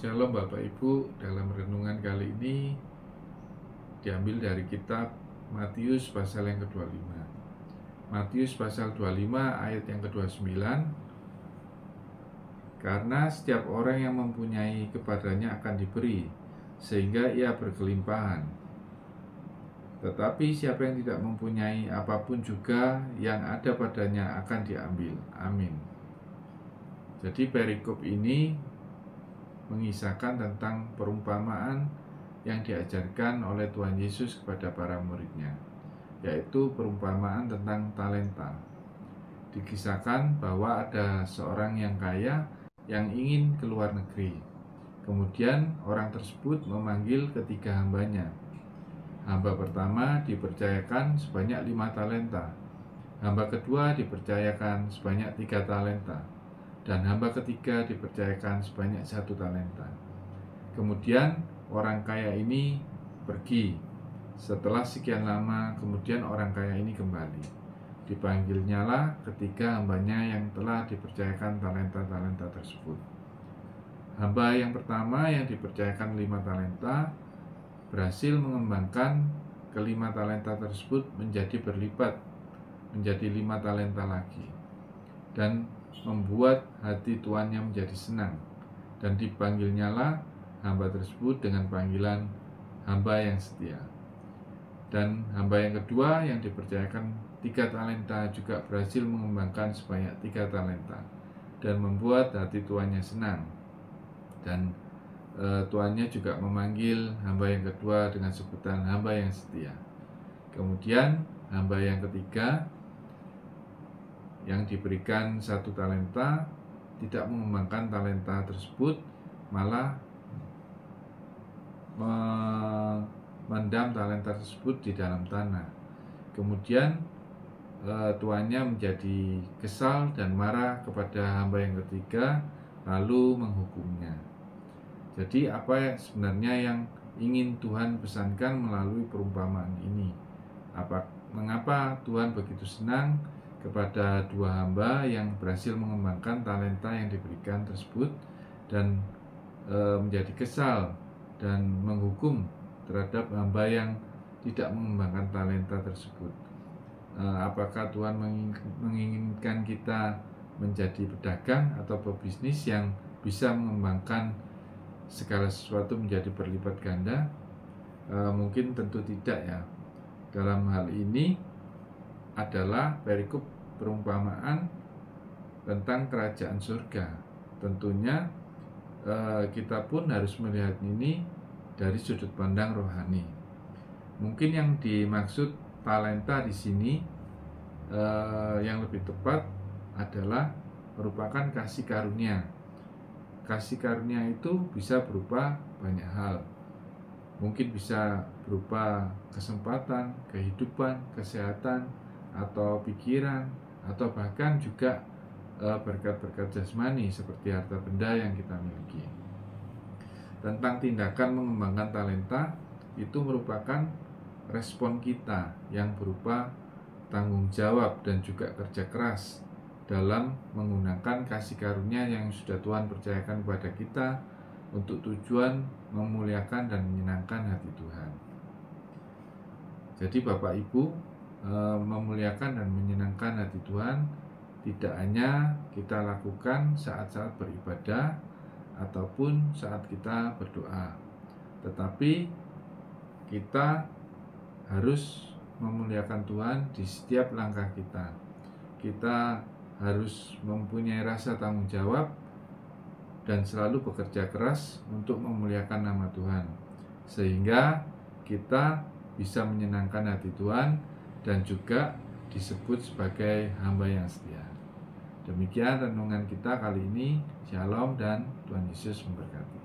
Shalom Bapak Ibu, dalam renungan kali ini diambil dari kitab Matius pasal yang ke-25. Matius pasal 25 ayat yang ke-29. Karena setiap orang yang mempunyai kepadanya akan diberi, sehingga ia berkelimpahan. Tetapi siapa yang tidak mempunyai apapun juga yang ada padanya akan diambil. Amin. Jadi perikop ini mengisahkan tentang perumpamaan yang diajarkan oleh Tuhan Yesus kepada para muridnya, yaitu perumpamaan tentang talenta. Dikisahkan bahwa ada seorang yang kaya yang ingin ke luar negeri. Kemudian orang tersebut memanggil ketiga hambanya. Hamba pertama dipercayakan sebanyak 5 talenta. Hamba kedua dipercayakan sebanyak 3 talenta. Dan hamba ketiga dipercayakan sebanyak 1 talenta. Kemudian orang kaya ini pergi. Setelah sekian lama, kemudian orang kaya ini kembali. Dipanggilnyalah ketiga hambanya yang telah dipercayakan talenta-talenta tersebut. Hamba yang pertama yang dipercayakan 5 talenta berhasil mengembangkan ke-5 talenta tersebut menjadi berlipat, menjadi 5 talenta lagi, dan membuat hati tuannya menjadi senang. Dan dipanggilnyalah hamba tersebut dengan panggilan hamba yang setia. Dan hamba yang kedua yang dipercayakan 3 talenta juga berhasil mengembangkan sebanyak 3 talenta dan membuat hati tuannya senang. Dan tuannya juga memanggil hamba yang kedua dengan sebutan hamba yang setia. Kemudian hamba yang ketiga yang diberikan 1 talenta tidak mengembangkan talenta tersebut, malah memendam talenta tersebut di dalam tanah. Kemudian tuannya menjadi kesal dan marah kepada hamba yang ketiga, lalu menghukumnya. Jadi apa sebenarnya yang ingin Tuhan pesankan melalui perumpamaan ini? Mengapa Tuhan begitu senang kepada 2 hamba yang berhasil mengembangkan talenta yang diberikan tersebut, dan menjadi kesal dan menghukum terhadap hamba yang tidak mengembangkan talenta tersebut? Apakah Tuhan menginginkan kita menjadi pedagang atau pebisnis yang bisa mengembangkan segala sesuatu menjadi berlipat ganda? Mungkin tentu tidak ya. Dalam hal ini adalah perikop perumpamaan tentang kerajaan surga. Tentunya kita pun harus melihat ini dari sudut pandang rohani. Mungkin yang dimaksud talenta di sini yang lebih tepat adalah merupakan kasih karunia. Kasih karunia itu bisa berupa banyak hal. Mungkin bisa berupa kesempatan, kehidupan, kesehatan, atau pikiran, atau bahkan juga berkat-berkat jasmani seperti harta benda yang kita miliki. Tentang tindakan mengembangkan talenta, itu merupakan respon kita yang berupa tanggung jawab dan juga kerja keras dalam menggunakan kasih karunia yang sudah Tuhan percayakan kepada kita untuk tujuan memuliakan dan menyenangkan hati Tuhan. Jadi Bapak Ibu, memuliakan dan menyenangkan hati Tuhan tidak hanya kita lakukan saat-saat beribadah ataupun saat kita berdoa, tetapi kita harus memuliakan Tuhan di setiap langkah kita. Kita harus mempunyai rasa tanggung jawab dan selalu bekerja keras untuk memuliakan nama Tuhan, sehingga kita bisa menyenangkan hati Tuhan dan juga disebut sebagai hamba yang setia. Demikian renungan kita kali ini. Shalom dan Tuhan Yesus memberkati.